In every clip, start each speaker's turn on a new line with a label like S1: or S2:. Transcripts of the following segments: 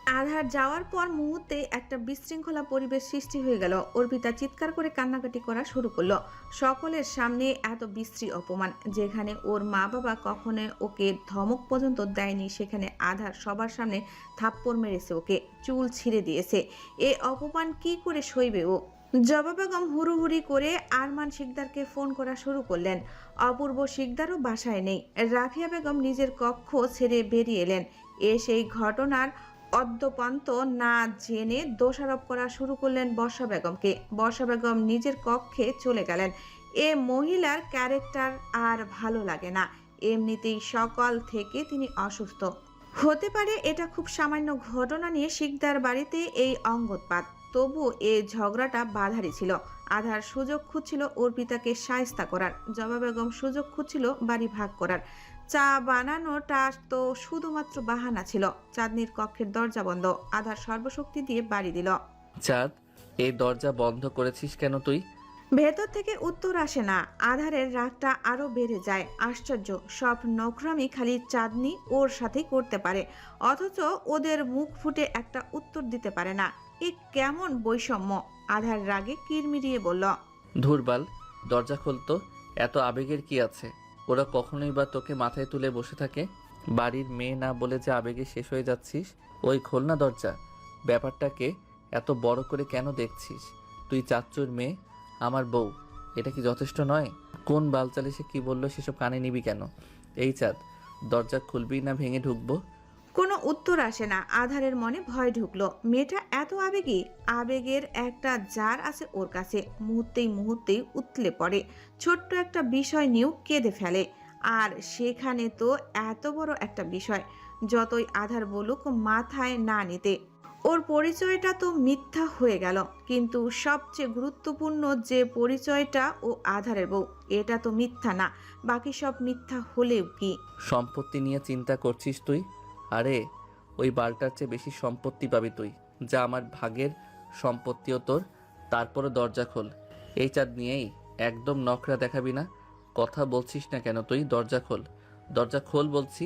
S1: আধার যাওয়ার পর মুহূর্তে একটা বিশৃঙ্খলা পরিবেশ সৃষ্টি হয়ে গেল। অর্পিতা চিৎকার করে কান্নাকাটি করা শুরু করলো। সকলের সামনে এত বিশ্রী অপমান, যেখানে ওর মা বাবা কখনো ওকে ধমক পর্যন্ত দেয়নি, সেখানে আধার সবার সামনে থাপ্পড় মেরেছে, ওকে চুল ছিঁড়ে দিয়েছে। এ অপমান কি করে সইবে ও? জবা বেগম হুড়ুহুড়ি করে আরমান শিকদারকে ফোন করা শুরু করলেন। অপূর্ব শিকদারও বাসায় নেই। রাফিয়া বেগম নিজের কক্ষ ছেড়ে বেরিয়ে এলেন। সেই ঘটনার অদ্যপান্ত না জেনে দোষারোপ করা শুরু করলেন বর্ষা বেগমকে। বর্ষা বেগম নিজের কক্ষে চলে গেলেন। এ মহিলার ক্যারেক্টার আর ভালো লাগে না। এমনিতেই সকাল থেকে তিনি অসুস্থ। হতে পারে এটা খুব সামান্য ঘটনা নিয়ে শিকদার বাড়িতে এই অঙ্গৎপাত, তবু এ ঝগড়াটা বাধারই ছিল। আধার সুযোগ খুঁজছিল অর্পিতাকে শায়েস্তা করার, জবা বেগম সুযোগ খুঁজছিল বাড়ি ভাগ করার। চা বানানোটা তো শুধুমাত্র বাহানা ছিল। চাঁদনির কক্ষের দরজা বন্ধ। আধার সর্বশক্তি দিয়ে বাড়ি দিল।
S2: চাঁদ, এই দরজা বন্ধ করেছিস কেন তুই?
S1: ভেতর থেকে উত্তর আসে না। আধারের রাগটা আরো বেড়ে যায়। আশ্চর্য, সব নোংরামি খালি চাঁদনি ওর সাথে করতে পারে, অথচ ওদের মুখ ফুটে একটা উত্তর দিতে পারে না। এ কেমন বৈষম্য? আধার রাগে কিরমিরিয়ে বলল,
S2: ধুরবাল, দরজা খুলতো। এত আবেগের কি আছে? ওরা কখনোই বা তোকে মাথায় তুলে বসে থাকে? বাড়ির মেয়ে না বলে যে আবেগে শেষ হয়ে যাচ্ছিস। ওই খোল না দরজা। ব্যাপারটাকে এত বড় করে কেন দেখছিস? তুই চাচ্চুর মেয়ে, আমার বউ। এটা কি যথেষ্ট নয়? কোন বালচালে সে কি বললো সেসব কানে নিবি কেন? এই চাঁদ, দরজা খুলবি না ভেঙে ঢুকবো?
S1: কোনো উত্তর আসে না। আধারের মনে ভয় ঢুকলো। মেয়েটা এত আবেগী, আবেগের একটা জার আছে ওর কাছে। মুহূর্তেই মুহূর্তেই উতলে পড়ে, ছোট্ট একটা বিষয় নিয়েও কেঁদে ফেলে। আর সেখানে তো এত বড় একটা বিষয়, যতই আধার বলুক মাথায় না নিতে। ওর পরিচয়টা তো মিথ্যা হয়ে গেল, কিন্তু সবচেয়ে গুরুত্বপূর্ণ যে পরিচয়টা ও আধারের বউ, এটা তো মিথ্যা না। বাকি সব মিথ্যা হলেও কি?
S2: সম্পত্তি নিয়ে চিন্তা করছিস তুই? আরে, ওই বালটার চেয়ে বেশি সম্পত্তি পাবি তুই। যা, আমার ভাগের সম্পত্তিও তোর। তারপরে দরজা খোল। এই চাঁদ নিয়েই একদম নখরা দেখাবি না। কথা বলছিস না কেন তুই? দরজা খোল, দরজা খোল বলছি।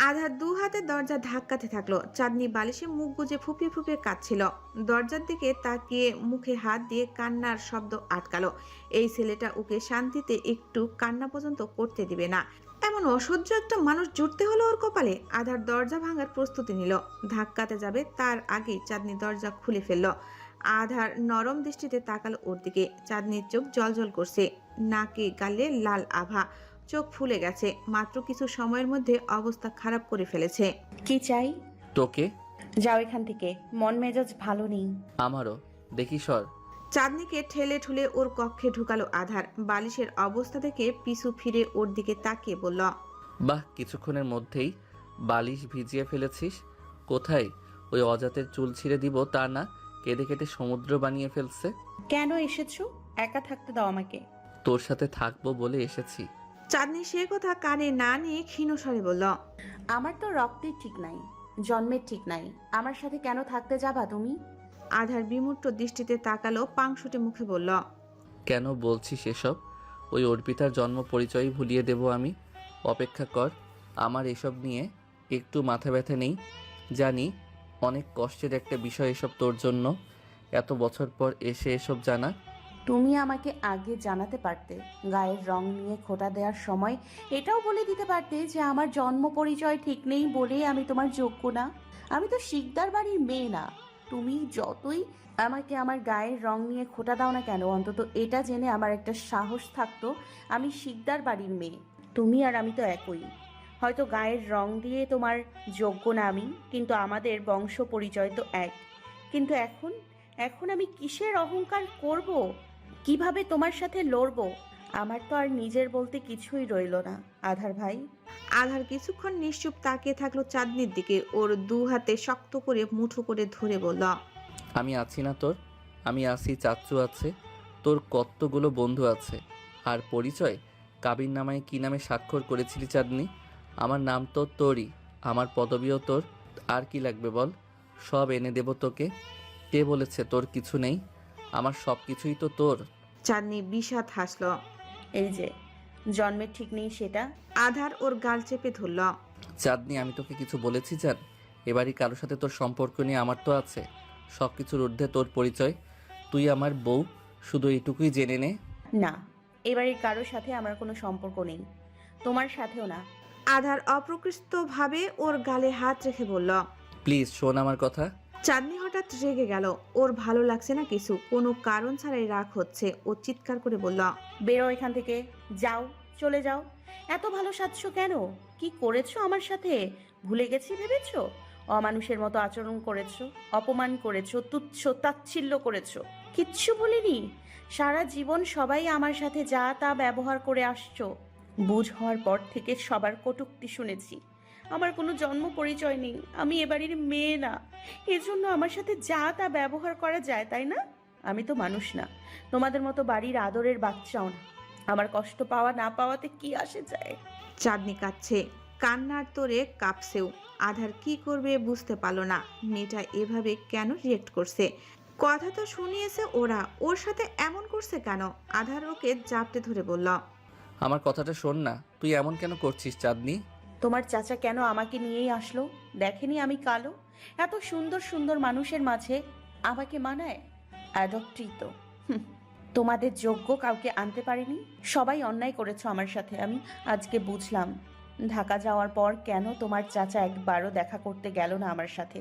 S1: আধার দু হাতে দরজা ধাক্কাতে থাকলো। চাঁদনি বালিশে মুখ গুজে ফুপিয়ে ফুপিয়ে কাঁদছিল। দরজার দিকে তাকিয়ে মুখে হাত দিয়ে কান্নার শব্দ আটকালো। এই ছেলেটা ওকে শান্তিতে একটু কান্না পর্যন্ত করতে দিবে না। এমন অসহ্য একটা মানুষ জুটতে হলো ওর কপালে। আধার দরজা ভাঙার প্রস্তুতি নিল। ধাক্কাতে যাবে তার আগেই চাঁদনি দরজা খুলে ফেলল। আধার নরম দৃষ্টিতে তাকালো ওর দিকে। চাঁদনির চোখ জলজল করছে, নাকে গালে লাল আভা, চোখ ফুলে গেছে। মাত্র কিছু সময়ের মধ্যে অবস্থা খারাপ করে ফেলেছে।
S3: কি চাই?
S2: তোকে?
S3: যাও এখান থেকে, মন মেজাজ ভালো নেই।
S2: আমারও। দেখি সর।
S1: চাঁদনিকে ঠেলে ঠুলে ওর কক্ষে ঢুকালো আধার। বালিশের অবস্থা দেখে পিছু ফিরে ওর দিকে তাকিয়ে বলল,
S2: বাহ, কিছুক্ষণের মধ্যেই বালিশ ভিজিয়ে ফেলেছিস। কোথায়? ওই অজাতের চুল ছিঁড়ে দিব তা না, কেটে কেটে সমুদ্র বানিয়ে ফেলছে।
S3: কেন এসেছো? একা থাকতে দাও আমাকে।
S2: তোর সাথে থাকবো বলে এসেছি।
S1: চাঁদনি সে কথা কানে না নিয়ে ক্ষীণ স্বরে বলল,
S3: আমার তো রক্তের ঠিক নাই, জন্মের ঠিক নাই। আমার সাথে কেন থাকতে যাবা তুমি?
S1: আধার বিমূর্ত দৃষ্টিতে তাকালো, পাংশুটে মুখে বলল,
S2: কেন বলছিস এসব? ওই অর্পিতার জন্ম পরিচয় ভুলিয়ে দেব আমি। অপেক্ষা কর। আমার এসব নিয়ে একটু মাথা ব্যথা নেই। জানি অনেক কষ্টের একটা বিষয় এসব তোর জন্য, এত বছর পর এসে এসব জানা।
S3: তুমি আমাকে আগে জানাতে পারতে। গায়ের রং নিয়ে খোঁটা দেওয়ার সময় এটাও বলে দিতে পারতে যে আমার জন্ম পরিচয় ঠিক নেই বলে আমি তোমার যোগ্য না। আমি তো শিকদার বাড়ির মেয়ে না। তুমি যতই আমাকে আমার গায়ের রং নিয়ে খোঁটা দাও না কেন, অন্তত এটা জেনে আমার একটা সাহস থাকতো আমি শিকদার বাড়ির মেয়ে। তুমি আর আমি তো একই। হয়তো গায়ের রং দিয়ে তোমার যোগ্য না আমি, কিন্তু আমাদের বংশ পরিচয় তো এক। কিন্তু এখন এখন আমি কিসের অহংকার করব? কিভাবে তোমার সাথে লড়বো? আমার তো আর নিজের বলতে কিছুই রইল না, আধার ভাই।
S1: আধার কিছুক্ষণ নিশ্চুপ তাকিয়ে থাকলো চাঁদনির দিকে। ওর দু হাতে শক্ত করে মুঠো করে ধরে বলল,
S2: আমি আছি না তোর? আমি আছি, চাচ্চু আছে, তোর কতগুলো বন্ধু আছে। আর পরিচয়? কাবিন নামায় কি নামে স্বাক্ষর করেছিলি চাঁদনি? আমার নাম তো তোরই, আমার পদবিও তোর। আর কি লাগবে বল? সব এনে দেব তোকে। কে বলেছে তোর কিছু নেই? আমার সব কিছুই তো তোর।
S1: চাঁদনি বিষাদ হাসলো।
S3: এই যে জন্মের ঠিক নেই সেটা।
S1: আধার ওর গাল চেপে ধরল।
S2: চাঁদনি, আমি তোকে কিছু বলেছি জান? এবারই কারোর সাথে তোর সম্পর্ক নিয়ে আমার তো আছে। সব কিছুর ঊর্ধ্বে তোর পরিচয়। তুই আমার বউ, শুধু এইটুকুই জেনে নে।
S3: না, এবারের কারোর সাথে আমার কোনো সম্পর্ক নেই, তোমার সাথেও না।
S1: আধার অপ্রকৃষ্টভাবে ওর গালে হাত রেখে বলল।
S2: প্লিজ শোন আমার কথা।
S1: চাঁদনি হঠাৎ রেগে গেল। ওর ভালো লাগছে না কিছু, কোনো কারণ ছাড়াই রাগ হচ্ছে। ও চিৎকার করে বলল।
S3: বেরো এখান থেকে, যাও, চলে যাও। এত ভালো সাজছো কেন? কি করেছো আমার সাথে ভুলে গেছি ভেবেছো? অমানুষের মতো আচরণ করেছো, অপমান করেছো, তুচ্ছ তাচ্ছিল্য করেছো। কিচ্ছু বলিনি। সারা জীবন সবাই আমার সাথে যা তা ব্যবহার করে আসছো। বুঝ হওয়ার পর থেকে সবার কটূক্তি শুনেছি। আমার কোনো জন্ম পরিচয় নেই, আমি এ বাড়ির মেয়ে না। এজন্য আমার সাথে যা তা ব্যবহার করা যায়, তাই না? আমি তো মানুষ না, তোমাদের মতো বাড়ির আদরের বাচ্চাও না। আমার কষ্ট পাওয়া না পাওয়াতে কি আসে যায়?
S1: চাঁদনি কাঁদছে, কান্নার তোরে কাঁপছেও। আধার কি করবে বুঝতে পারল না। মেয়েটা এভাবে কেন রিয়েক্ট করছে? কথা তো শুনিয়েছে ওরা, ওর সাথে এমন করছে কেন? আধার ওকে জাপটে ধরে বলল।
S2: আমার কথাটা শোন না। তুই এমন কেন করছিস চাঁদনি?
S3: তোমার চাচা কেন আমাকে নিয়েই আসলো? দেখেনি আমি কালো? এত সুন্দর সুন্দর মানুষের মাঝে আমাকে মানায়? অ্যাডপ্টই তো। তোমাদের যোগ্য কাউকে আনতে পারিনি। সবাই অন্যায় করেছো আমার সাথে, আমি আজকে বুঝলাম। ঢাকা যাওয়ার পর কেন তোমার চাচা একবারও দেখা করতে গেল না আমার সাথে?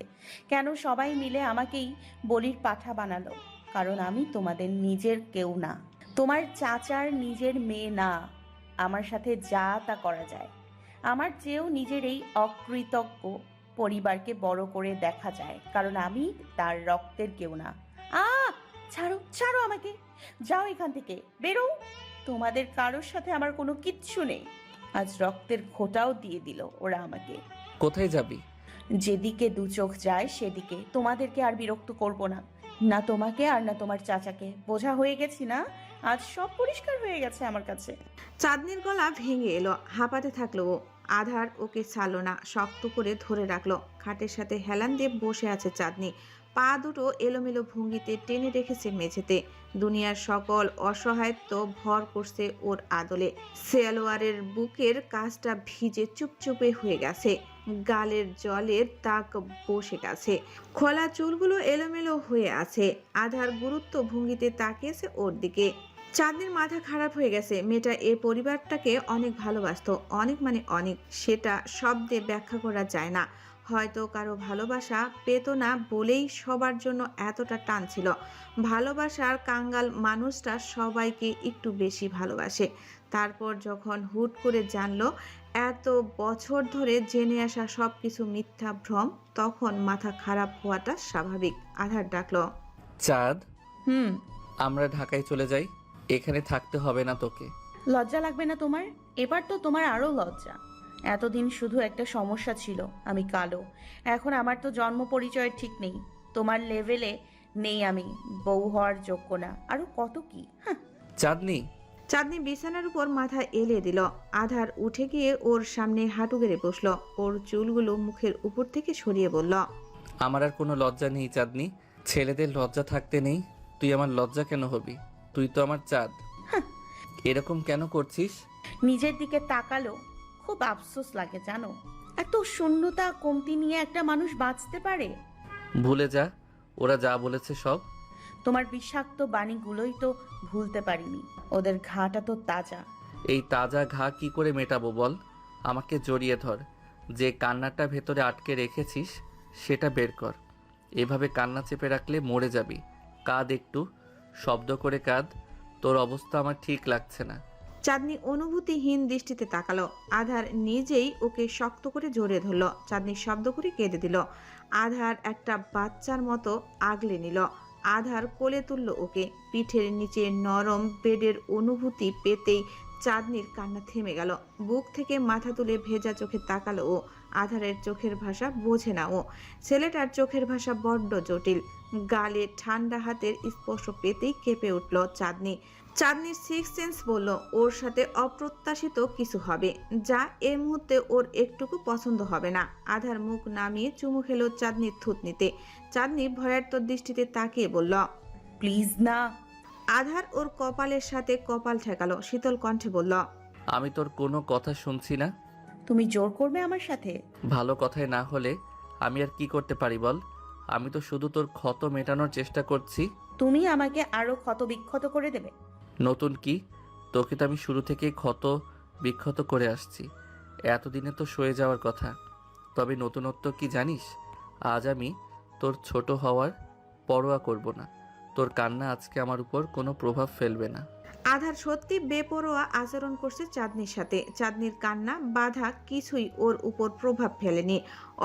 S3: কেন সবাই মিলে আমাকেই বলির পাঠা বানালো? কারণ আমি তোমাদের নিজের কেউ না, তোমার চাচার নিজের মেয়ে না। আমার সাথে যা তা করা যায়। আমার চেয়েও নিজের এই অকৃতজ্ঞ পরিবারকে বড় করে দেখা যায়, কারণ আমি তার রক্তের কেউ না। ছাড়ো, ছাড়ো আমাকে, যাও এখান থেকে, বেরো। তোমাদের কারোর সাথে আমার কোনো কিচ্ছু নেই। আজ রক্তের খোঁটাও দিয়ে দিল ওরা আমাকে।
S2: কোথায় যাবি?
S3: যেদিকে দু চোখ যায় সেদিকে। তোমাদেরকে আর বিরক্ত করব না, না তোমাকে আর না তোমার চাচাকে। বোঝা হয়ে গেছি না? আজ সব পরিষ্কার হয়ে গেছে আমার কাছে।
S1: চাঁদনির গলা ভেঙে এলো, হাঁপাতে থাকলো ও। আধার ওকে ছাড়লো না, শক্ত করে ধরে রাখলো। খাটের সাথে হেলান দিয়ে বসে আছে চাঁদনি। পা দুটো এলোমেলো ভঙ্গিতে টেনে রেখেছে মেঝেতে। দুনিয়ার সকল অসহায়ত্ব ভর করছে ওর আদলে। সেলোয়ারের বুকের কাজটা ভিজে চুপচুপে হয়ে গেছে, গালের জলের দাগ বসে গেছে, খোলা চুলগুলো এলোমেলো হয়ে আছে। আধার গুরুত্ব ভঙ্গিতে তাকিয়েছে ওর দিকে। চাঁদনির মাথা খারাপ হয়ে গেছে। মেয়েটা এ পরিবারটাকে অনেক ভালোবাসতো, অনেক মানে অনেক। সেটা শব্দে ব্যাখ্যা করা যায় না। হয়তো কারো ভালোবাসা পেত না বলেই সবার জন্য এতটা টান ছিল। ভালোবাসার কাঙ্গাল মানুষটা সবাইকে একটু বেশি ভালোবাসে। তারপর যখন হুট করে জানলো এত বছর ধরে জেনে আসা সব কিছু মিথ্যা ভ্রম, তখন মাথা খারাপ হওয়াটা স্বাভাবিক। আধার ডাকলো।
S2: চাঁদ,
S3: হুম।
S2: আমরা ঢাকায় চলে যাই। এখানে থাকতে হবে না তোকে।
S3: লজ্জা লাগবে না তোমার? এবার তো তোমার আরো লজ্জা। এতদিন শুধু একটা সমস্যা ছিল, আমি কালো। এখন আমার তো জন্ম পরিচয় ঠিক নেই, তোমার লেভেলে নেই, আমি বউ হওয়ার যোগ্য না, আরো কত কি। হ্যাঁ।
S2: চাঁদনি,
S1: চাঁদনি বিছানার উপর মাথা এলিয়ে দিল। আধার উঠে গিয়ে ওর সামনে হাঁটু গেড়ে বসলো। ওর চুলগুলো মুখের উপর থেকে সরিয়ে বলল।
S2: আমার আর কোনো লজ্জা নেই চাঁদনি। ছেলেদের লজ্জা থাকতে নেই। তুই আমার লজ্জা কেন হবি? তুই তো আমার চাঁদ। এরকম কেন করছিস?
S3: নিজের দিকে তাকালো খুব আফসোস লাগে জানো। এত শূন্যতা কমতি নিয়ে একটা মানুষ বাঁচতে পারে?
S2: ভুলে যা, ওরা যা বলেছে সব।
S3: তোমার বিষাক্ত বাণীগুলোই তো ভুলতে পারিনি। ওদের ঘাটা তো তাজা।
S2: এই তাজা ঘা কি করে মেটাবো বল? আমাকে জড়িয়ে ধর। যে কান্নাটা ভেতরে আটকে রেখেছিস সেটা বের কর। এভাবে কান্না চেপে রাখলে মরে যাবি। কাঁদ একটু, শব্দ করে কাঁদ। তোর অবস্থা আমার ঠিক লাগছে না।
S1: চাঁদনি অনুভূতিহীন দৃষ্টিতে তাকালো। আধার নিজেই ওকে শক্ত করে জড়িয়ে ধরল। চাঁদনি শব্দ করে কেঁদে দিল। আধার একটা বাচ্চার মতো আগলে নিল। আধার কোলে তুলল ওকে। পিঠের নিচে নরম বেডের অনুভূতি পেতেই চাঁদনির কান্না থেমে গেল। বুক থেকে মাথা তুলে ভেজা চোখে তাকালো ও। আধারের চোখের ভাষা বোঝে না ও। ছেলেটার চোখের ভাষা বড্ড জটিল। গালে ঠান্ডা হাতের স্পর্শ পেতেই কেঁপে উঠল চাঁদনি। চাঁদনির সিক্স সেন্স বলল ওর সাথে অপ্রত্যাশিত কিছু হবে, যা এই মুহূর্তে ওর একটুকু পছন্দ হবে না। আধার মুখ নামিয়ে চুমু খেলো চাঁদনির থুতনিতে। চাঁদনি ভয়ার্ত দৃষ্টিতে তাকিয়ে বলল,
S3: প্লিজ না।
S1: আধার ওর কপালের সাথে কপাল ঠেকালো, শীতল কণ্ঠে বলল,
S2: আমি তোর কোনো কথা শুনছি না।
S3: তুমি জোর করবে আমার সাথে?
S2: ভালো কথায় না হলে আমি আর কি করতে পারি বল? আমি তো শুধু তোর ক্ষত মেটানোর চেষ্টা করছি।
S3: তুমি আমাকে আরো ক্ষত বিক্ষত করে দেবে।
S2: নতুন কি? তোকে তো আমি শুরু থেকেই ক্ষত বিক্ষত করে আসছি। এতদিনে তো সয়ে যাওয়ার কথা। তবে নতুনত্ব কি জানিস? আজ আমি তোর ছোট হওয়ার পরোয়া করব না। তোর কান্না আজকে আমার উপর কোনো প্রভাব ফেলবে না।
S1: আধার সত্যি বেপরোয়া আচরণ করছে চাঁদনির সাথে। চাঁদনির কান্না বাধা কিছুই ওর উপর প্রভাব ফেলেনি।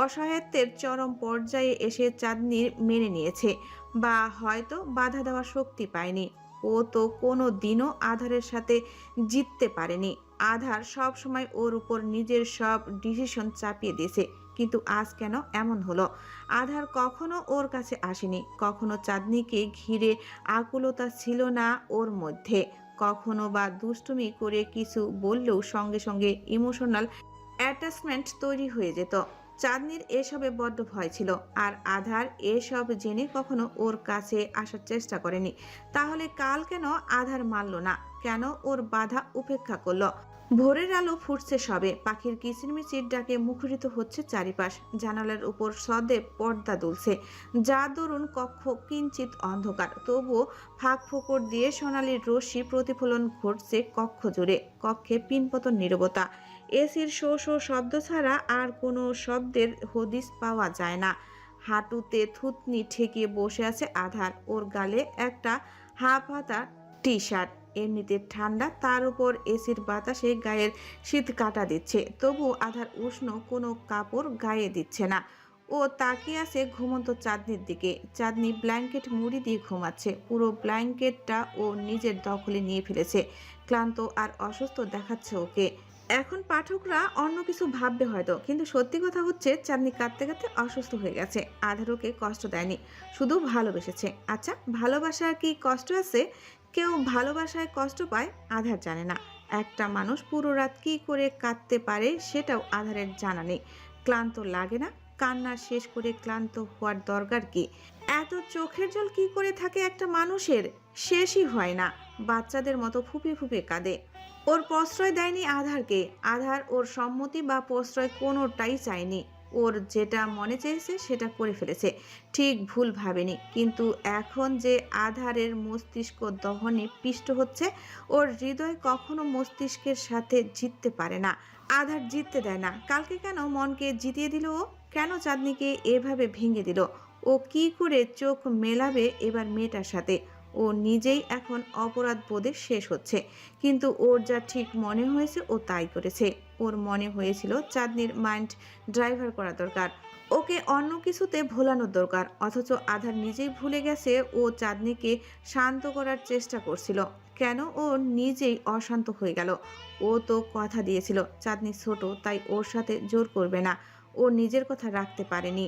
S1: অসহায়ত্বের চরম পর্যায়ে এসে চাঁদনির মেনে নিয়েছে, বা হয়তো বাধা দেওয়ার শক্তি পায়নি। ও তো কোনো দিনও আধারের সাথে জিততে পারেনি। আধার সব সময় ওর উপর নিজের সব ডিসিশন চাপিয়ে দিয়েছে। কিন্তু আজ কেন এমন হলো? আধার কখনো ওর কাছে আসেনি, কখনো চাঁদনিকে ঘিরে আকুলতা ছিল না ওর মধ্যে। কখনো বা দুষ্টুমি করে কিছু বললেও সঙ্গে সঙ্গে ইমোশনাল অ্যাটাচমেন্ট তৈরি হয়ে যেত। চাঁদনির এসবে বড্ড ভয় ছিল, আর আধার এসব জেনে কখনো ওর কাছে আসার চেষ্টা করেনি। তাহলে কাল কেন আধার মানল না? কেন ওর বাধা উপেক্ষা করলো? ভোরের আলো ফুটছে সবে, পাখির কিচিরমিচির ডাকে মুখরিত হচ্ছে চারিপাশ। জানালার উপর সদেব পর্দা দুলছে, যা দরুন কক্ষ কিঞ্চিত অন্ধকার। তবুও ফাঁক ফোকর দিয়ে সোনালির রশ্মি প্রতিফলন ঘটছে কক্ষ জুড়ে। কক্ষে পিনপতন নীরবতা। এসির শো শো শব্দ ছাড়া আর কোনো শব্দের হদিস পাওয়া যায় না। হাঁটুতে থুতনি ঠেকিয়ে বসে আছে আধার। ওর গালে একটা হাফ হাতা টি শার্ট, এমনিতে ঠান্ডা, তার উপর এসির বাতাসে গায়ের শীত কাটা দিচ্ছে। তবু আধার উষ্ণ কোনো কাপড় গায়ে দিচ্ছে না। ও তাকিয়ে আছে ঘুমন্ত চাঁদনির দিকে। চাঁদনি ব্ল্যাঙ্কেট মুড়ি দিয়ে ঘুমাচ্ছে। পুরো ব্ল্যাঙ্কেটটা ও নিজের দখলে নিয়ে ফেলেছে। ক্লান্ত আর অসুস্থ দেখাচ্ছে ওকে। এখন পাঠকরা অন্য কিছু ভাববে হয়তো, কিন্তু সত্যি কথা হচ্ছে চাঁদনি কাঁদতে কাঁদতে অসুস্থ হয়ে গেছে। আধার ওকে কষ্ট দেয়নি, শুধু ভালোবেসেছে। আচ্ছা, ভালোবাসার কি কষ্ট আছে? কেউ ভালোবাসায় কষ্ট পায়? আধার জানে না। একটা মানুষ পুরো রাত কি করে কাঁদতে পারে সেটাও আধারের জানা নেই। ক্লান্ত লাগে না? কান্না শেষ করে ক্লান্ত হওয়ার দরকার কি? এত চোখের জল কি করে থাকে একটা মানুষের? শেষই হয় না। বাচ্চাদের মতো ফুপিয়ে ফুপিয়ে কাঁদে। ওর প্রশ্রয় দেয়নি আধারকে। আধার ওর সম্মতি বা প্রশ্রয় কোনোটাই চায়নি। ওর যেটা মনে চেয়েছে সেটা করে ফেলেছে, ঠিক ভুল ভাবেনি। কিন্তু এখন যে আধারের মস্তিষ্ক দহনে পিষ্ট হচ্ছে, ওর হৃদয় কখনো মস্তিষ্কের সাথে জিততে পারে না। আধার জিততে দেয় না। কালকে কেন মনকে জিতিয়ে দিল ও? কেন চাঁদনিকে এভাবে ভেঙে দিল? ও কি করে চোখ মেলাবে এবার মেয়েটার সাথে? ও নিজেই এখন অপরাধ বোধে শেষ হচ্ছে। কিন্তু ওর যা ঠিক মনে হয়েছে ও তাই করেছে। ওর মনে হয়েছিল চাঁদনির মাইন্ড ড্রাইভার করা দরকার, ওকে অন্য কিছুতে ভোলানোর দরকার। অথচ আধার নিজেই ভুলে গেছে ও চাঁদনিকে শান্ত করার চেষ্টা করছিল। কেন ও নিজেই অশান্ত হয়ে গেল? ও তো কথা দিয়েছিল চাঁদনি ছোট, তাই ওর সাথে জোর করবে না। ও নিজের কথা রাখতে পারেনি।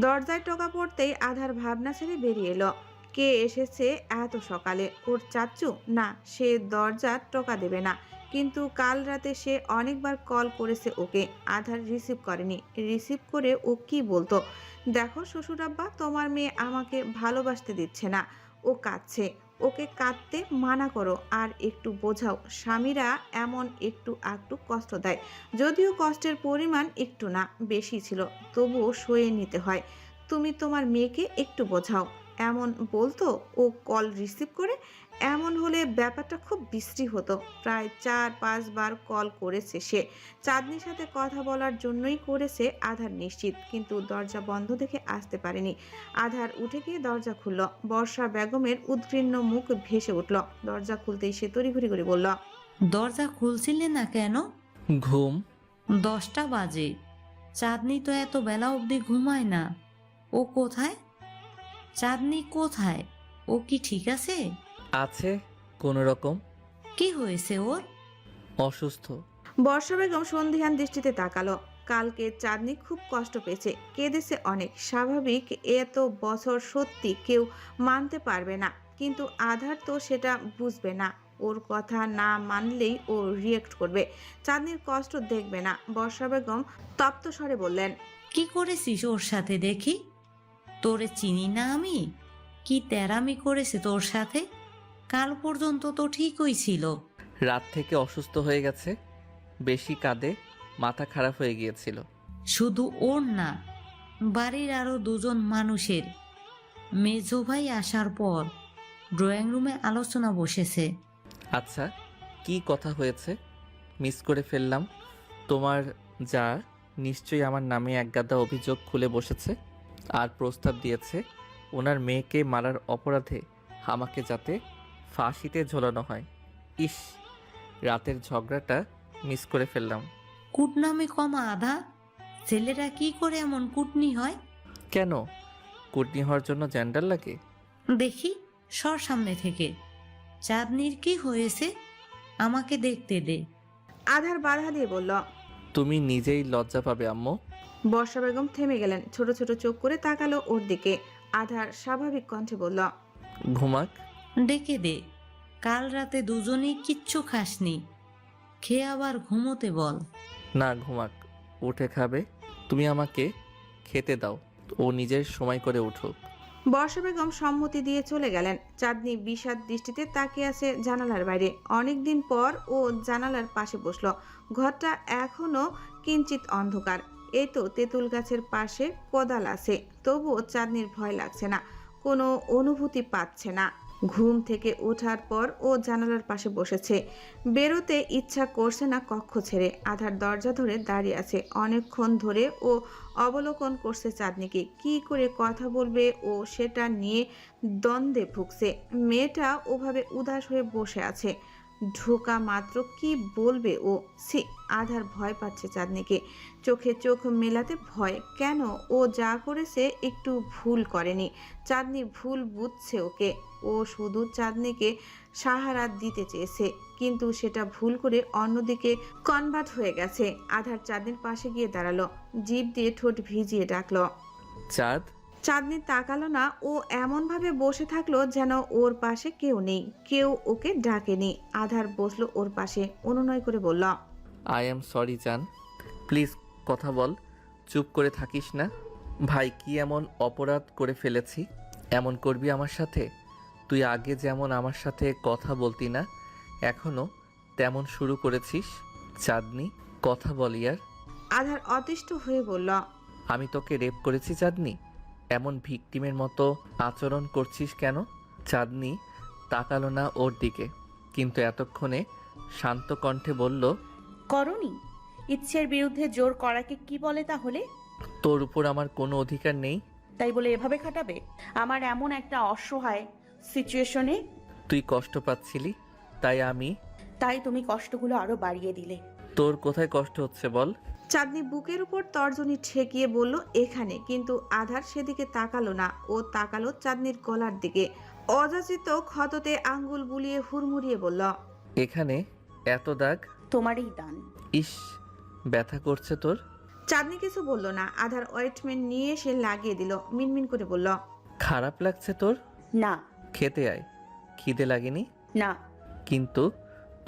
S1: দরজায় টোকা পড়তেই আধার ভাবনা ছেড়ে বেরিয়ে এলো। কে এসেছে এত সকালে? ওর চাচ্চু? না, সে দরজা টোকা দেবে না। কিন্তু কাল রাতে সে অনেকবার কল করেছে ওকে। আধার রিসিভ করেনি। রিসিভ করে ও কি বলতো? দেখো শ্বশুর আব্বা, তোমার মেয়ে আমাকে ভালোবাসতে দিচ্ছে না, ও কাঁদছে। ওকে কাঁদতে মানা করো আর একটু বোঝাও। স্বামীরা এমন একটু একটু কষ্ট দেয়, যদিও কষ্টের পরিমাণ একটু না বেশি ছিল, তবুও সয়ে নিতে হয়। তুমি তোমার মেয়েকে একটু বোঝাও। এমন বলতো ও কল রিসিভ করে? এমন হলে ব্যাপারটা খুব বিশ্রী হতো। প্রায় 4-5 বার কল করেছে সে। চাঁদনির সাথে কথা বলার জন্যই করেছে আধার নিশ্চিত। কিন্তু দরজা বন্ধ দেখে আসতে পারেনি। আধার উঠে গিয়ে দরজা খুলল। বর্ষা বেগমের উদ্ঘৃণ্য মুখ ভেসে উঠল। দরজা খুলতেই সে তড়িঘড়ি করে বলল,
S4: দরজা খুলছিলে না কেন?
S2: ঘুম।
S4: 10টা বাজে। চাঁদনি তো এত বেলা অবধি ঘুমায় না। ও কোথায়? চাঁদনি কোথায়? ও কি ঠিক আছে?
S2: আছে কোনো রকম।
S4: কি হয়েছে ওর?
S2: অসুস্থ।
S1: বর্ষা বেগম সন্ধিহান দৃষ্টিতে তাকালো। কালকে চাঁদনি খুব কষ্ট পেয়েছে, কেঁদেছে অনেক। স্বাভাবিক, এত বছর সত্যি কেউ মানতে পারবে না। কিন্তু আধার তো সেটা বুঝবে না। ওর কথা না মানলেই ও রিয়েক্ট করবে। চাঁদনির কষ্ট দেখবে না। বর্ষা বেগম তপ্ত স্বরে বললেন,
S4: কি করেছিস ওর সাথে দেখি? তোরে চিনি না আমি? কি তেরামি করেছে তোর সাথে? কাল পর্যন্ত তো ঠিকই ছিল।
S2: রাত থেকে অসুস্থ হয়ে গেছে, বেশি কাঁদে, মাথা খারাপ হয়ে গিয়েছিল।
S4: শুধু ওর না, বাড়ির আরো দুজন মানুষের। মেজো ভাই আসার পর ড্রয়িং রুমে আলোচনা বসেছে।
S2: আচ্ছা, কি কথা হয়েছে? মিস করে ফেললাম। তোমার যা নিশ্চয়ই আমার নামে একগাদা অভিযোগ খুলে বসেছে আর প্রস্তাব দিয়েছে ওনার মেয়েকে মারার অপরাধে আমাকে যাতে ফাঁসিতে ঝোলানো হয়। ইস, রাতের ঝগড়াটা মিস করে ফেললাম।
S4: কুটনামে কমা আধা। ছেলেরা কি করে এমন কুটনি হয়?
S2: কেন? কুটনি হওয়ার জন্য জেন্ডার লাগে?
S4: দেখি, সর সামনে থেকে। চাঁদনির কি হয়েছে আমাকে দেখতে দে।
S1: আধার বাধা দিয়ে বলল।
S2: তুমি নিজেই লজ্জা পাবে আম্মু।
S1: বর্ষা বেগম থেমে গেলেন, ছোট ছোট চোখ করে তাকালো ওর দিকে। আধার স্বাভাবিক কণ্ঠে বলল,
S2: ঘুমাক।
S4: ডেকে দে। কাল রাতে দুজনেই কিচ্ছু খাসনি, খেয়ে আবার ঘুমোতে বল।
S2: না, ঘুমাক। উঠে খাবে। তুমি আমাকে খেতে দাও, ও নিজের সময় করে উঠুক।
S1: বর্ষা বেগম সম্মতি দিয়ে চলে গেলেন। চাঁদনি বিষাদ দৃষ্টিতে তাকিয়ে আছে জানালার বাইরে। অনেকদিন পর ও জানালার পাশে বসলো। ঘরটা এখনো কিঞ্চিত অন্ধকার। এই তো তেঁতুল গাছের পাশে কোদাল আছে, তবুও চাঁদনির ভয় লাগছে না, কোনো অনুভূতি পাচ্ছে না। ঘুম থেকে ওঠার পর ও জানালার পাশে বসেছে। বেরোতে ইচ্ছা করছে না কক্ষ ছেড়ে। আধার দরজা ধরে দাঁড়িয়ে আছে। অনেকক্ষণ ধরে ও অবলোকন করছে চাঁদনিকে। কি করে কথা বলবে ও সেটা নিয়ে দ্বন্দ্বে ভুগছে। মেয়েটা ওভাবে উদাস হয়ে বসে আছে। ঢোকা মাত্র কি বলবে ও? সি, আধার ভয় পাচ্ছে চাঁদনিকে। চোখে চোখ মেলাতে ভয়। কেন? ও যা করেছে একটু ভুল করেনি। চাঁদনি ভুল বুঝছে ওকে। ও শুধু চাঁদনিকে সাহারা দিতে চেয়েছে, কিন্তু সেটা ভুল করে অন্যদিকে কনভার্ট হয়ে গেছে। আধার চাঁদনির পাশে গিয়ে দাঁড়ালো, জিভ দিয়ে ঠোঁট ভিজিয়ে ডাকলো,
S2: চাঁদ।
S1: চাঁদনি তাকালো না। ও এমনভাবে বসে থাকলো যেন ওর পাশে কেউ নেই, কেউ ওকে ডাকেনি। আধার বসলো ওর পাশে, অনুনয় করে বলল,
S2: আই এম সরি জান, প্লিজ কথা বল, চুপ করে থাকিস না। ভাই, কি এমন অপরাধ করে ফেলেছি এমন করবি আমার সাথে? তুই আগে যেমন আমার সাথে কথা বলতি না, এখনো তেমন শুরু করেছিস। চাঁদনি, কথা বল ইয়ার।
S1: আধার অতিষ্ঠ হয়ে বলল,
S2: আমি তোকে রেপ করেছি চাঁদনি? এমন ভিকটিমের মতো আচরণ করছিস কেন? চাঁদনি তাকালো না ওর দিকে, কিন্তু এতক্ষণে শান্ত কণ্ঠে বলল,
S3: করনি? ইচ্ছের বিরুদ্ধে জোর করাকে কি বলে তাহলে?
S2: তোর উপর আমার কোনো অধিকার নেই।
S3: তাই বলে এভাবে খাটাবে আমার এমন একটা অসহায় সিচুয়েশনে?
S2: তুই কষ্ট পাচ্ছিলি,
S3: তাই তুমি কষ্টগুলো আরো বাড়িয়ে দিলে।
S2: তোর কোথায় কষ্ট হচ্ছে বল?
S1: চাঁদনি বুকের উপর তর্জনী ঠেকিয়ে বলল, এখানে। কিন্তু আধার সেদিকে তাকালো না। ও তাকালো চাঁদনির গলার দিকে। অযাচিত ক্ষততে আঙ্গুল বুলিয়ে হুড়মুড়িয়ে বলল,
S2: এখানে এত দাগ?
S3: তোমারই দান।
S2: ইস, ব্যথা করছে তোর?
S1: চাঁদনি কিছু বলল না। আধার অয়েন্টমেন্ট নিয়ে সে লাগিয়ে দিল। মিনমিন করে বলল,
S2: খারাপ লাগছে তোর?
S3: না।
S2: খেতে আয়। খিদে লাগেনি?
S3: না।
S2: কিন্তু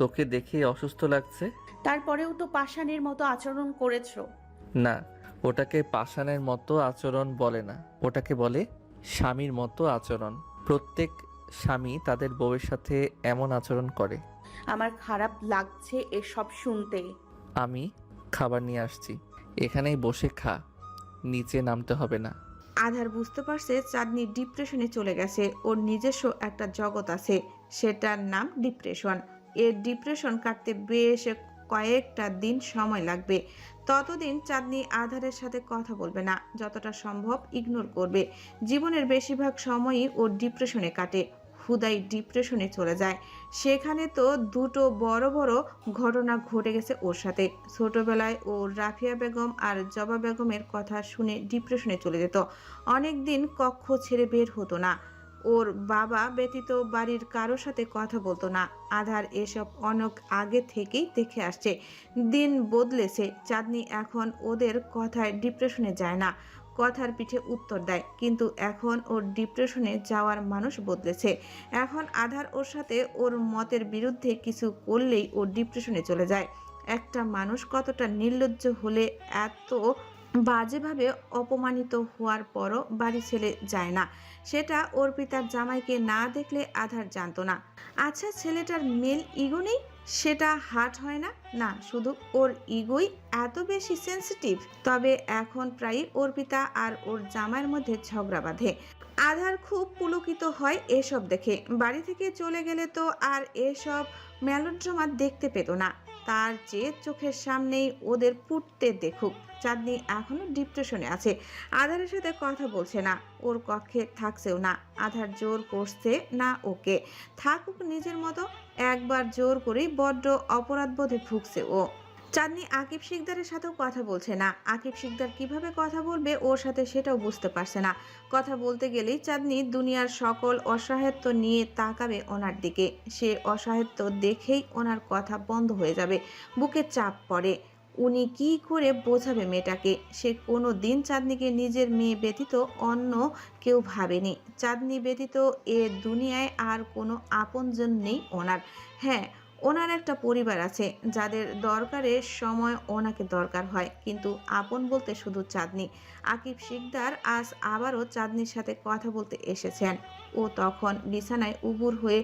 S2: তোকে দেখে অসুস্থ লাগছে।
S3: তারপরেও তো পাষাণের মতো আচরণ করেছো।
S2: না, ওটাকে পাষাণের মতো আচরণ বলে না, ওটাকে বলে স্বামীর মতো আচরণ। প্রত্যেক স্বামী তাদের বউয়ের সাথে এমন আচরণ করে।
S3: আমার খারাপ লাগছে এসব শুনতে।
S2: আমি খাবার নিয়ে আসছি, এখানেই বসে খা, নিচে নামতে হবে না।
S1: আধার বুঝতে পারছে চাঁদনি ডিপ্রেশনে চলে গেছে। ওর নিজস্ব একটা জগৎ আছে, সেটার নাম ডিপ্রেশন। এর ডিপ্রেশন কাটতে বেশ কয়েকটা দিন সময় লাগবে। ততদিন চাঁদনি আধারের সাথে কথা বলবে না, যতটা সম্ভব ইগনোর করবে। জীবনের বেশিরভাগ সময়ই ওর ডিপ্রেশনে কাটে, হুদাই ডিপ্রেশনে চলে যায়। সেখানে তো দুটো বড় বড় ঘটনা ঘটে গেছে ওর সাথে। ছোটবেলায় ও রাফিয়া বেগম আর জবা বেগমের কথা শুনে ডিপ্রেশনে চলে যেত। অনেক দিন কক্ষ ছেড়ে বের হতো না। ওর বাবা ব্যতীত বাড়ির কারোর সাথে কথা বলতো না। আধার এসব অনেক আগে থেকেই দেখে আসছে। দিন বদলেছে। চাঁদনি এখন ওদের কথায় ডিপ্রেশনে যায় না, কথার পিঠে উত্তর দেয়। কিন্তু এখন ওর ডিপ্রেশনে যাওয়ার মানুষ বদলেছে। এখন আধার ওর সাথে ওর মতের বিরুদ্ধে কিছু করলেই ও ডিপ্রেশনে চলে যায়। একটা মানুষ কতটা নির্লজ্জ হলে এত বাজেভাবে অপমানিত হওয়ার পরও বাড়ি ছেড়ে যায় না, সেটা অর্পিতার জামাইকে না দেখলে আধার জানতো না। আচ্ছা, ছেলেটার মেল ইগো নেই? সেটা হার্ট হয় না? না, শুধু ওর ইগোই এত বেশি সেনসিটিভ। তবে এখন প্রায় অর্পিতা আর ওর জামাইয়ের মধ্যে ঝগড়া বাঁধে। আধার খুব পুলকিত হয় এসব দেখে। বাড়ি থেকে চলে গেলে তো আর এসব মেলোড্রামা দেখতে পেত না। তার চেয়ে চোখের সামনেই ওদের পুড়তে দেখুক। চাঁদনি এখনো ডিপ্রেশনে আছে। আধারের সাথে কথা বলছে না, ওর কক্ষে থাকছেও না। আধার জোর করছে না ওকে, থাকুক নিজের মতো। একবার জোর করেই বড্ড অপরাধবোধে ভুগছে ও। চাঁদনি আকিব শিকদারের সাথেও কথা বলছে না। আকিব শিকদার কিভাবে কথা বলবে ওর সাথে সেটাও বুঝতে পারছে না। কথা বলতে গেলেই চাঁদনি দুনিয়ার সকল অসহায়ত্ব নিয়ে তাকাবে ওনার দিকে। সে অসহায়ত্ব দেখেই ওনার কথা বন্ধ হয়ে যাবে, বুকে চাপ পড়ে। উনি কি করে বোঝাবে মেয়েটাকে? সে কোনো দিন চাঁদনিকে নিজের মেয়ে ব্যতীত অন্য কেউ ভাবেনি। চাঁদনি ব্যতীত এ দুনিয়ায় আর কোনো আপনজন নেই ওনার। হ্যাঁ, ওনার একটা পরিবার আছে যাদের দরকারের সময় ওনাকে দরকার হয়, কিন্তু আপন বলতে শুধু চাঁদনি। আকিব শিকদার আজ আবারও চাঁদনির সাথে কথা বলতে এসেছেন। ও তখন বিছানায় উবুর হয়ে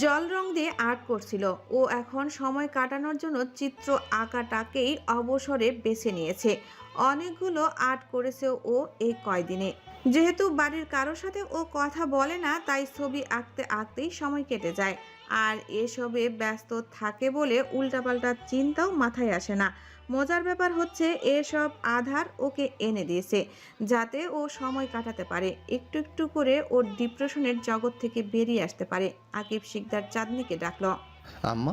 S1: জল রং দিয়ে আর্ট করছিল। ও এখন সময় কাটানোর জন্য চিত্র আঁকাটাকেই অবসরে বেছে নিয়েছে। অনেকগুলো আর্ট করেছে ও এই কয়দিনে। যেহেতু বাড়ির কারোর সাথে ও কথা বলে না, তাই ছবি আঁকতে আঁকতেই সময় কেটে যায়। আর এসবে ব্যস্ত থাকে বলে উল্টাপাল্টা চিন্তাও মাথায় আসে না। মজার ব্যাপার হচ্ছে এসব আধার ওকে এনে দিয়েছে যাতে ও সময় কাটাতে পারে, একটু একটু করে ওর ডিপ্রেশনের জগৎ থেকে বেরিয়ে আসতে পারে। আকিব শিকদার চাঁদনিকে ডাকলো।
S5: আম্মা,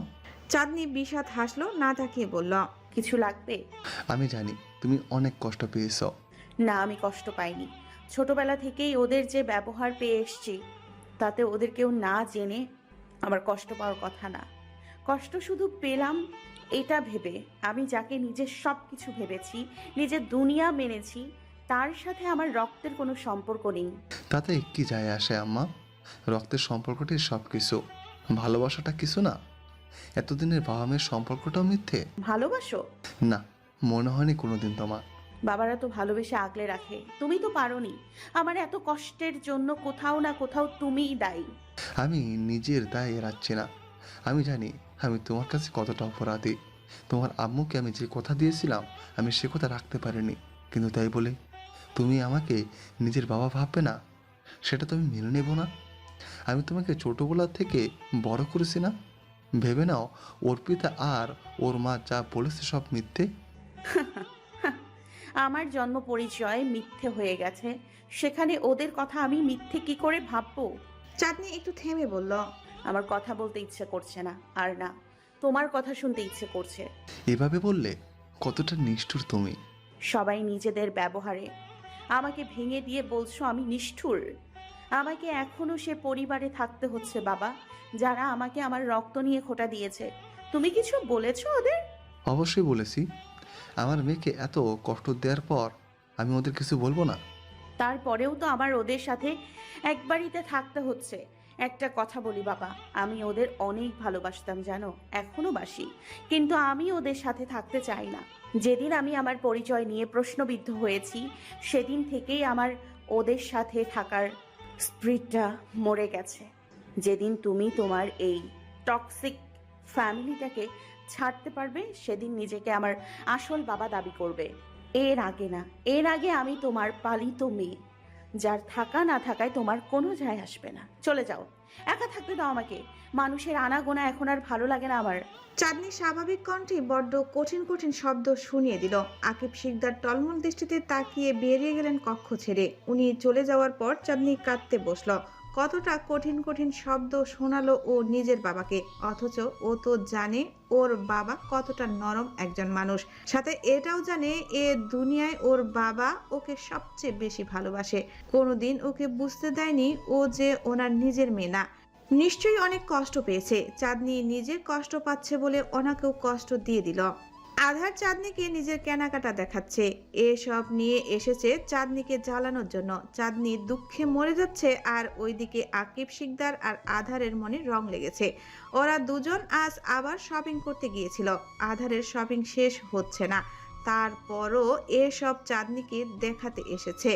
S1: চাঁদনি বিষাদ হাসলো, না তাকিয়ে বলল,
S3: কিছু লাগবে?
S5: আমি জানি তুমি অনেক কষ্ট পেয়েছো।
S3: না, আমি কষ্ট পাইনি। ছোটবেলা থেকেই ওদের যে ব্যবহার পেয়ে এসছি, তাতে ওদের কেউ না জেনে আমার কষ্ট পাওয়ার কথা না। কষ্ট শুধু পেলাম এটা ভেবে, আমি যাকে নিজের সব কিছু ভেবেছি, নিজের দুনিয়া মেনেছি, তার সাথে আমার রক্তের কোনো সম্পর্ক নেই।
S5: তাতে কি যায় আসে আম্মা? রক্তের সম্পর্কটি সব কিছু, ভালোবাসাটা কিছু না। এতদিনের বাবা মেয়ের সম্পর্কটাও মিথ্যে?
S3: ভালোবাসো?
S5: না, মনে হয়নি কোনোদিন তোমার।
S3: বাবারা তো ভালোবেসে আগলে রাখে, তুমি তো পারোনি। আমার এত কষ্টের জন্য কোথাও না কোথাও তুমিই দায়ী।
S5: আমি নিজের দায় এড়াচ্ছি না। আমি জানি আমি তোমার কাছে কতটা অপরাধী। তোমার আম্মুকে আমি যে কথা দিয়েছিলাম আমি সে কথা রাখতে পারিনি, কিন্তু তাই বলে তুমি আমাকে নিজের বাবা ভাববে না? সেটা তো আমি মেনে নেব না। আমি তোমাকে ছোটোবেলা থেকে বড় করেছি না? ভেবে নাও অর্পিতা আর ওর মা যা বলেছে সব মিথ্যে।
S3: আমার জন্ম পরিচয় মিথ্যে হয়ে গেছে, সেখানে ওদের কথা আমি মিথ্যে কি করে ভাববো?
S1: চাঁদনি একটু থেমে বলল,
S3: আমার কথা বলতে ইচ্ছে করছে না, আর না তোমার কথা শুনতে ইচ্ছে করছে।
S5: এভাবে বললে কতটা নিষ্ঠুর তুমি।
S3: সবাই নিজেদের ব্যবহারে আমাকে ভেঙে দিয়ে বলছো আমি নিষ্ঠুর। আমাকে এখনো সে পরিবারে থাকতে হচ্ছে বাবা, যারা আমাকে আমার রক্ত নিয়ে খোঁটা দিয়েছে। তুমি কিছু বলেছো ওদের?
S5: অবশ্যই বলেছি। আমার মেয়েকে এত কষ্ট দেওয়ার পর আমি ওদের কিছু বলবো না?
S3: তারপরেও তো আমার ওদের সাথে এক বাড়িতে থাকতে হচ্ছে। একটা কথা বলি বাবা, আমি ওদের অনেক ভালোবাসতাম জানো, এখনো বাসি, কিন্তু আমি ওদের সাথে থাকতে চাই না। যেদিন আমি আমার পরিচয় নিয়ে প্রশ্নবিদ্ধ হয়েছি, সেদিন থেকেই আমার ওদের সাথে থাকার স্পিরিটটা মরে গেছে। যেদিন তুমি তোমার এই টক্সিক ফ্যামিলিটাকে ছাড়তে পারবে, সেদিন নিজেকে আমার আসল বাবা দাবি করবে। এর আগে না, এর আগে আমি তোমার পালিত মেয়ে, যার থাকা না থাকায় তোমার কোনো যায় আসবে না। চলে যাও, একা থাকতে দাও আমাকে। মানুষের আনাগোনা এখন আর ভালো লাগে না আমার।
S1: চাঁদনি স্বাভাবিক কণ্ঠে বড্ড কঠিন কঠিন শব্দ শুনিয়ে দিল। আকিব শিকদার টলমল দৃষ্টিতে তাকিয়ে বেরিয়ে গেলেন কক্ষ ছেড়ে। উনি চলে যাওয়ার পর চাঁদনি কাঁদতে বসলো। কতটা কঠিন কঠিন শব্দ শোনালো ও নিজের বাবাকে, অথচ ও তো জানে ওর বাবা কতটা নরম একজন মানুষ। সাথে এটাও জানে এ দুনিয়ায় ওর বাবা ওকে সবচেয়ে বেশি ভালোবাসে। কোনোদিন ওকে বুঝতে দেয়নি ও যে ওনার নিজের মেয়ে না। নিশ্চয়ই অনেক কষ্ট পেয়েছে। চাঁদনি নিজের কষ্ট পাচ্ছে বলে ওনাকেও কষ্ট দিয়ে দিল। আধার চাঁদনিকে নিজের কেনাকাটা দেখাচ্ছে। এসব নিয়ে এসেছে চাঁদনিকে জ্বালানোর জন্য। চাঁদনি দুঃখে মরে যাচ্ছে, আর ওইদিকে আকিব শিকদার আর আধারের মনে রং লেগেছে। ওরা দুজন আজ আবার শপিং করতে গিয়েছিল। আধারের শপিং শেষ হচ্ছে না। তারপরও এসব চাঁদনিকে দেখাতে এসেছে।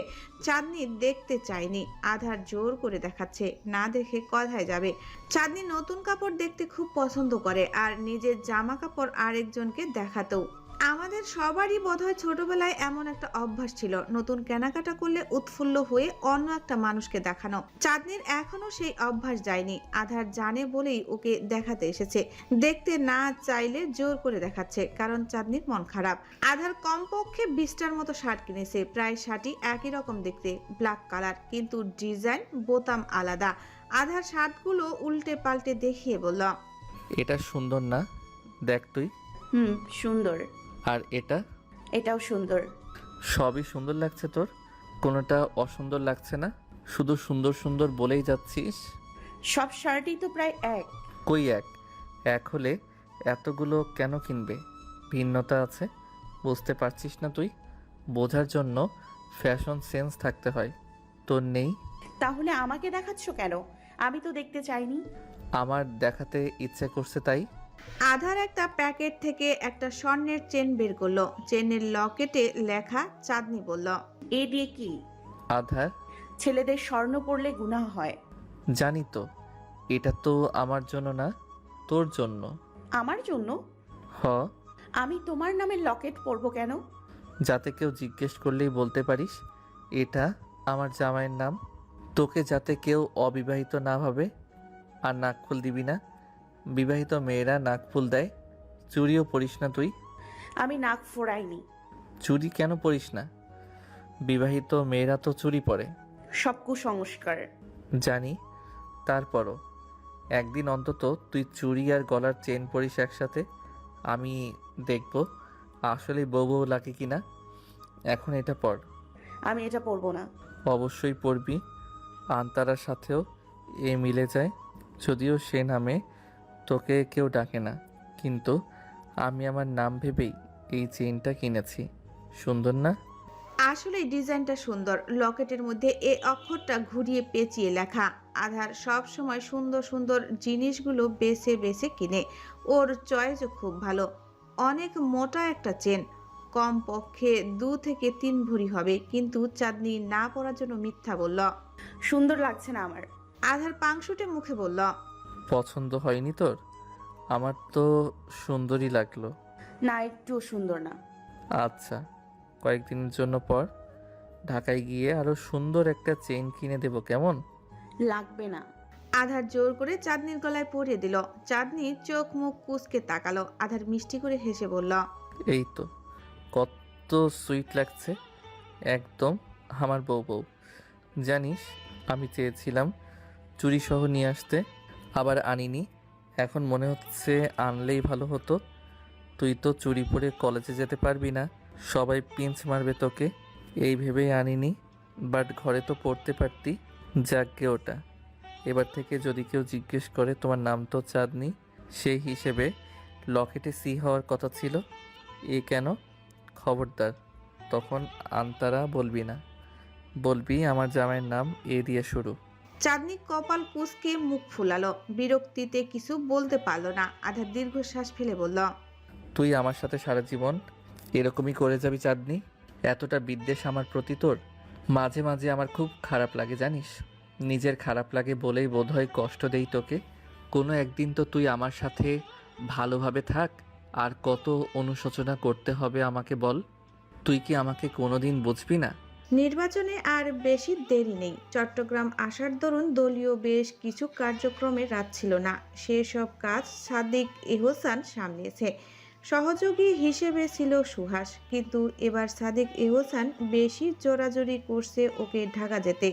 S1: চাঁদনি দেখতে চায়নি, আধার জোর করে দেখাচ্ছে, না দেখে কথায় যাবে। চাঁদনি নতুন কাপড় দেখতে খুব পছন্দ করে আর নিজের জামা কাপড় আরেকজনকে দেখাতেও। আমাদের সবারই বোধহয় ছোটবেলায় এমন একটা অভ্যাস ছিল, নতুন কেনাকাটা করলে উৎফুল্ল হয়ে অন্য একটা মানুষকে দেখানো। চাঁদনির এখনো সেই অভ্যাস যায়নি। আধার জানে বলেই ওকে দেখাতে এসেছে, দেখতে না চাইলে জোর করে দেখাচ্ছে, কারণ চাঁদনির মন খারাপ। আধার কমপক্ষে 20টার মতো শার্ট কিনেছে, প্রায় শার্টই একই রকম দেখতে, ব্ল্যাক কালার, কিন্তু ডিজাইন বোতাম আলাদা। আধার শার্টগুলো উল্টে পাল্টে দেখিয়ে বলল,
S2: এটা সুন্দর না? দেখ তুই।
S3: সুন্দর।
S2: আর এটা?
S3: এটাও সুন্দর।
S2: সবই সুন্দর লাগছে তোর, কোনোটা অসুন্দর লাগছে না। শুধু সুন্দর সুন্দর বলেই যাচ্ছিস।
S3: সব শার্টই তো প্রায় এক।
S2: কই এক? এক হলে এতগুলো কেন কিনবে? ভিন্নতা আছে, বুঝতে পারছিস না তুই? বোঝার জন্য ফ্যাশন সেন্স থাকতে হয়, তোর নেই।
S3: তাহলে আমাকে দেখাচ্ছ কেন? আমি তো দেখতে চাইনি।
S2: আমার দেখাতে ইচ্ছে করছে তাই।
S1: আধার একটা প্যাকেট থেকে একটা স্বর্ণের চেন বের করলো, চেনের লকেটে লেখা। চাঁদনি বলল,
S3: এ দিয়ে কি?
S2: আধার,
S3: ছেলেদের স্বর্ণ পরলে গুনাহ হয়।
S2: জানি তো, এটা তো আমার জন্য না, তোর জন্য।
S3: আমার জন্য?
S2: হ,
S3: আমি তোমার নামে লকেট পরবো কেন?
S2: যাতে কেউ জিজ্ঞেস করলেই বলতে পারিস এটা আমার জামাইয়ের নাম। তোকে যাতে কেউ অবিবাহিত না ভাবে। আর নাকফুল দিবি না, বিবাহিত মেয়েরা নাকফুল দেয়। চুড়িও পরিস না তুই।
S3: আমি নাক ফোড়াইনি।
S2: চুড়ি কেন পরিস না? বিবাহিত মেয়েরা তো চুড়ি পরে।
S3: সব কুসংস্কার।
S2: জানি, তারপরও একদিন অন্তত তুই চুড়ি আর গলার চেন পরিস একসাথে। আমি দেখব আসলে বউ বউ লাগে কিনা। এখন এটা পর।
S3: আমি এটা পরবো না।
S2: অবশ্যই পরবি, আন্তারার সাথেও এ মিলে যায়। যদিও সে নামে তোকে কেউ ডাকে না, কিন্তু আমি আমার নাম ভেবেই এই চেইনটা কিনেছি। সুন্দর না?
S1: আসলে ডিজাইনটা সুন্দর, লকেটের মধ্যে এ অক্ষরটা ঘুরিয়ে পেঁচিয়ে লেখা। আধার সব সময় সুন্দর সুন্দর জিনিসগুলো বেছে বেছে কিনে, ওর চয়েসও খুব ভালো। অনেক মোটা একটা চেন, কমপক্ষে 2 থেকে 3 ভরি হবে, কিন্তু চাঁদনি না পরার জন্য মিথ্যা বলল।
S3: সুন্দর লাগছে না আমার।
S1: আধার পাংশুটে মুখে বলল,
S2: পছন্দ হয়নি তোর? আমার তো সুন্দরই লাগলো।
S3: না, একটুও সুন্দর না।
S2: আচ্ছা, কয়েকদিনের জন্য পর ঢাকায় গিয়ে আরো সুন্দর একটা চেইন কিনে দেবো, কেমন?
S3: লাগবে না।
S1: আধার জোর করে চাঁদনির গলায় পরিয়ে দিল। চাঁদনি চোখ মুখ কুঁচকে তাকালো। আধার মিষ্টি করে হেসে বলল,
S2: এই তো, কত সুইট লাগছে, একদম আমার বউ বউ। জানিস, আমি চেয়েছিলাম চুড়ি সহ নিয়ে আসতে, আবার আনিনি। এখন মনে হচ্ছে আনলেই ভালো হতো। তুই তো চুড়ি পরে কলেজে যেতে পারবি না, সবাই পিঞ্চ মারবে তোকে, এই ভেবেই আনিনি। বাট ঘরে তো পড়তে পারতি। যাকগে ওটা। এবার থেকে যদি কেউ জিজ্ঞেস করে তোমার নাম তো চাঁদনি, সেই হিসেবে লকেটে সি হওয়ার কথা ছিল। এ কেন? খবরদার তখন আন্তারা বলবি না, বলবি আমার জামাইয়ের নাম এ দিয়ে শুরু।
S1: চাঁদনি কপাল কুঁচকে মুখ ফুলালো, বিরক্তিতে কিছু বলতে পারলো না। আধার দীর্ঘশ্বাস ফেলে বলল,
S2: তুই আমার সাথে সারা জীবন এরকমই করে যাবি চাঁদনি? এতটা বিদ্বেষ আমার প্রতি তোর? মাঝে মাঝে আমার খুব খারাপ লাগে জানিস। নিজের খারাপ লাগে বলেই বোধহয় কষ্ট দেই তোকে। কোনো একদিন তো তুই আমার সাথে ভালোভাবে থাক। আর কত অনুশোচনা করতে হবে আমাকে বল? তুই কি আমাকে কোনোদিন বুঝবি না?
S1: নির্বাচনে আর বেশি দেরি নেই। চট্টগ্রাম আসার দরুন দলীয় বেশ কিছু কার্যক্রমে রাত ছিল না। সেসব কাজ সাদিক এহসান সামলিয়েছে। সহযোগী হিসেবে ছিল সুহাস, কিন্তু এবার সাদিক এহসান বেশি জোরাজোরি করছে ওকে ঢাকা যেতে।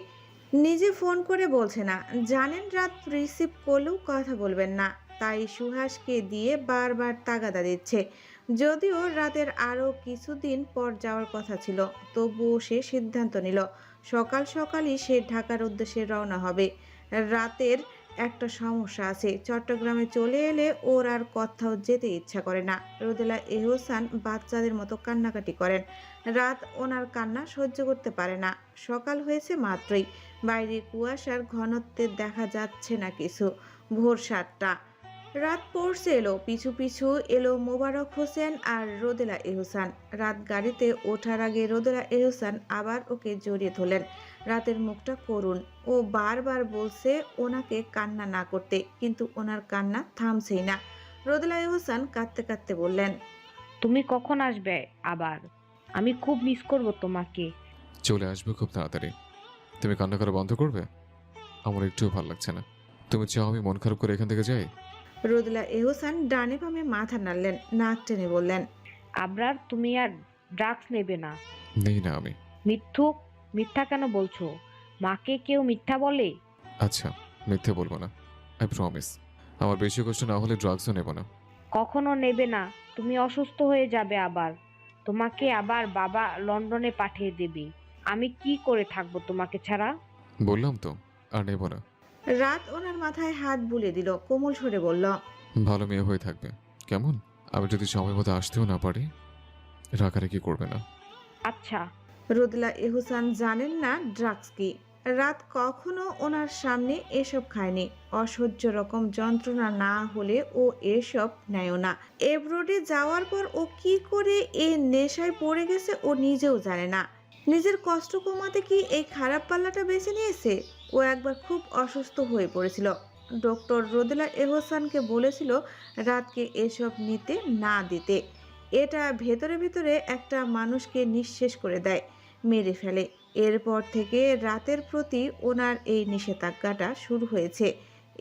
S1: নিজে ফোন করে বলছে না, জানেন রাত রিসিভ করলেও কথা বলবেন না, তাই সুহাসকে দিয়ে বারবার তাগাদা দিচ্ছে। যদিও রাতের আরও কিছুদিন পর যাওয়ার কথা ছিল, তবুও সে সিদ্ধান্ত নিল সকাল সকালই সে ঢাকার উদ্দেশ্যে রওনা হবে। রাতের একটা সমস্যা আছে, চট্টগ্রামে চলে এলে ওর আর কোথাও যেতে ইচ্ছা করে না। রোদেলা এহসান বাচ্চাদের মতো কান্নাকাটি করেন। রাত ওনার কান্না সহ্য করতে পারে না। সকাল হয়েছে মাত্রই, বাইরে কুয়াশার ঘনত্বে দেখা যাচ্ছে না কিছু। ভোর 7টা। রাত পড়ছে এলো, পিছু পিছু এলো মোবারক হোসেন আর রোদেলা এহসান। রাত গাড়িতে ওঠার আগে রোদেলা এহসান আবার ওকে জড়িয়ে ধরলেন। রাতের মুখটা করুণ। ও বারবার বলছে ওনাকে কান্না না করতে, কিন্তু ওনার কান্না থামছেই না। রোদেলা এহসান কাঁদতে কাঁদতে বললেন,
S6: তুমি কখন আসবে আবার? আমি খুব মিস করব তোমাকে।
S7: চলে আসবে খুব তাড়াতাড়ি। তুমি কান্না করা বন্ধ করবে? আমার একটুও ভালো লাগছে না। তুমি চাও আমি মন খারাপ করে এখান থেকে যাই?
S1: রোদেলা এহসান ডানে বামে মাথা নাড়লেন, নাক টেনে বললেন,
S6: আবরার, তুমি আর ড্রাগস নেবে না।
S7: নেই না আমি।
S6: মিথ্যা কেন বলছো? মাকে কেউ মিথ্যা বলে?
S7: আচ্ছা, মিথ্যে বলবো না, আই প্রমিস। আমার বেশি কষ্ট না হলে ড্রাগসও নেব না।
S6: কখনো নেবে না। তুমি অসুস্থ হয়ে যাবে আবার। তোমাকে আবার বাবা লন্ডনে পাঠিয়ে দেবে। আমি কি করে থাকবো তোমাকে ছাড়া?
S7: বললাম তো, আর নেব না।
S1: রাত ওনার মাথায় হাত বুলিয়ে দিল, কোমল সরে বলল,
S7: ভালো মেয়ে হয়ে থাকবে কেমন? আমি যদি সময় মতো আসতেও না পারি, রাগারাগি করবে না।
S6: আচ্ছা।
S1: রোদেলা এহসান জানেন না ড্রাগস কি। রাত কখনো ওনার সামনে এসব খায়নি। অসহ্য রকম যন্ত্রণা না হলে ও এসব নেয়ও না। এব্রোডে যাওয়ার পর ও কি করে এ নেশায় পড়ে গেছে ও নিজেও জানে না। নিজের কষ্ট কমাতে কি এই খারাপ পাল্লাটা বেছে নিয়েছে? ও একবার খুব অসুস্থ হয়ে পড়েছিল। ডক্টর রোদেলা এহসানকে বলেছিল রাতকে এসব নিতে না দিতে। এটা ভেতরে ভেতরে একটা মানুষকে নিঃশেষ করে দেয়, মেরে ফেলে। এরপর থেকে রাতের প্রতি ওনার এই নিষেধাজ্ঞাটা শুরু হয়েছে।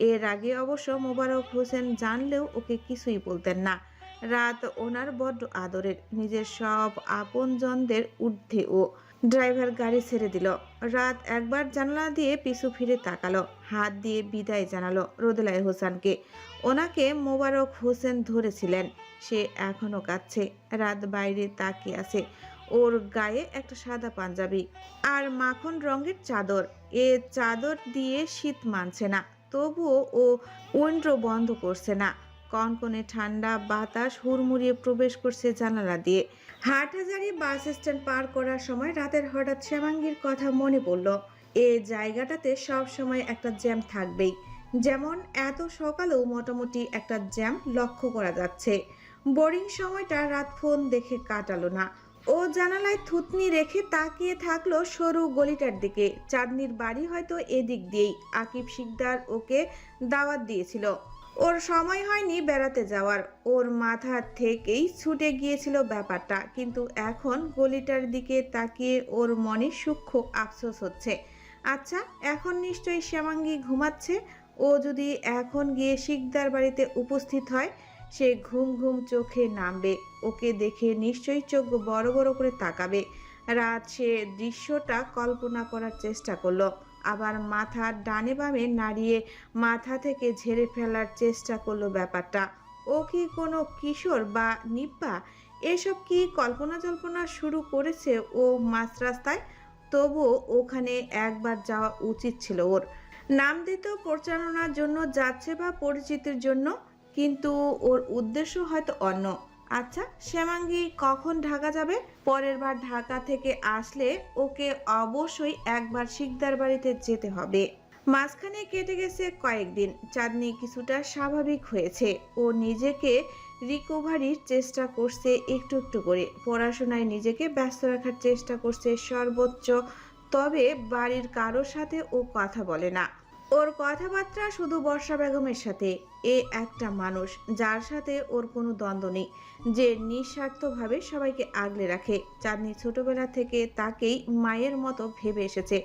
S1: এর আগে অবশ্য মোবারক হোসেন জানলেও ওকে কিছুই বলতেন না। রাত ওনার বড্ড আদরের, নিজের সব আপনজনদের ঊর্ধ্বে ও। ড্রাইভার গাড়ি ছেড়ে দিল। রাত একবার জানালা দিয়ে পিছু ফিরে তাকালো, হাত দিয়ে বিদায় জানালো রোদেলা এহসানকে। ওনাকে মোবারক হোসেন ধরেছিলেন, সে এখনো কাঁদছে। রাত বাইরে তাকিয়ে আছে। ওর গায়ে একটা সাদা পাঞ্জাবি আর মাখন রঙের চাদর। এ চাদর দিয়ে শীত মানছে না, তবুও ও উইন্ডো বন্ধ করছে না। কনকনে ঠান্ডা বাতাস হুড়মুড়িয়ে প্রবেশ করছে জানালা দিয়ে। হাটহাজারী বাস স্ট্যান্ড পার করার সময় রাতের হঠাৎ শ্যামাঙ্গীর কথা মনে পড়ল। এ জায়গাটাতে সব সময় একটা জ্যাম থাকবেই। যেমন এত সকালেও মোটামুটি একটা জ্যাম লক্ষ্য করা যাচ্ছে। বোরিং সময়টা রাত ফোন দেখে কাটালো না। ও জানালায় থুতনি রেখে তাকিয়ে থাকলো সরু গলিটার দিকে। চাঁদনির বাড়ি হয়তো এদিক দিয়েই। আকিব শিকদার ওকে দাওয়াত দিয়েছিল। ওর সময় হয়নি বেড়াতে যাওয়ার। ওর মাথা থেকেই ছুটে গিয়েছিল ব্যাপারটা। কিন্তু এখন গলিটার দিকে তাকিয়ে ওর মনে সূক্ষ্ম আফসোস হচ্ছে। আচ্ছা, এখন নিশ্চয়ই শ্যামাঙ্গী ঘুমাচ্ছে। ও যদি এখন গিয়ে শিকদার বাড়িতে উপস্থিত হয়, সে ঘুম ঘুম চোখে নামবে। ওকে দেখে নিশ্চয়ই চোখ বড় বড় করে তাকাবে। রাত সে দৃশ্যটা কল্পনা করার চেষ্টা করলো। আবার মাথা ডানে বামে নাড়িয়ে মাথা থেকে ঝেড়ে ফেলার চেষ্টা করলো ব্যাপারটা। ও কি কোনো কিশোর বা নিব্বা? এসব কি কল্পনা জল্পনা শুরু করেছে ও মাঝ রাস্তায়? তবুও ওখানে একবার যাওয়া উচিত ছিল ওর। নাম দিত প্রচারণার জন্য যাচ্ছে বা পরিচিতির জন্য, কিন্তু ওর উদ্দেশ্য হয়তো অন্য। আচ্ছা, শ্যামাঙ্গী কখন ঢাকা যাবে? পরের বার ঢাকা থেকে আসলে ওকে অবশ্যই একবার শিকদার বাড়িতে যেতে হবে। মাঝখানে কেটে গেছে কয়েকদিন। চাঁদনি কিছুটা স্বাভাবিক হয়েছে। ও নিজেকে রিকভারির চেষ্টা করছে একটু একটু করে। পড়াশোনায় নিজেকে ব্যস্ত রাখার চেষ্টা করছে সর্বোচ্চ। তবে বাড়ির কারোর সাথে ও কথা বলে না। ওর কথাবার্তা শুধু বর্ষা বেগমের সাথে। এ একটা মানুষ যার সাথে ওর কোনো দ্বন্দ্ব নেই, যে নিঃস্বার্থভাবে সবাইকে আগলে রাখে। চাঁদনি ছোটবেলা থেকে তাকেই মায়ের মতো ভেবে এসেছে।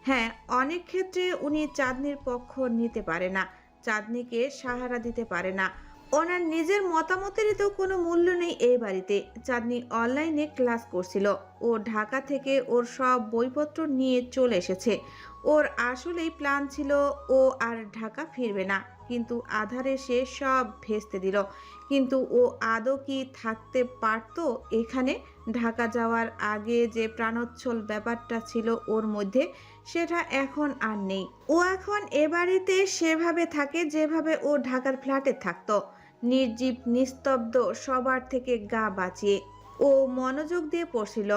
S1: হ্যাঁ, অনেক ক্ষেত্রে উনি চাঁদনির পক্ষ নিতে পারে না, চাঁদনিকে সাহারা দিতে পারে না। ওনার নিজের মতামতেরই তো কোনো মূল্য নেই এই বাড়িতে। চাঁদনি অনলাইনে ক্লাস করছিল। ও ঢাকা থেকে ওর সব বইপত্র নিয়ে চলে এসেছে। ওর আসলেই প্ল্যান ছিল ও আর ঢাকা ফিরবে না, কিন্তু আধারে সে সব ভেস্তে দিল। কিন্তু ও আদৌ কি থাকতে পারতো এখানে? ঢাকা যাওয়ার আগে যে প্রাণোচ্ছল ব্যাপারটা ছিল ওর মধ্যে, সেটা এখন আর নেই। ও এখন এ বাড়িতে সেভাবে থাকে যেভাবে ও ঢাকার ফ্ল্যাটে থাকতো, নির্জীব নিস্তব্ধ, সবার থেকে গা বাঁচিয়ে। ও মনোযোগ দিয়ে পড়ছিল।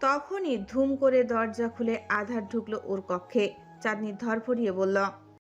S1: তখনই ধুম করে দরজা খুলে আধার ঢুকলো ওর কক্ষে। চাঁদনি ধরফরিয়ে বলল,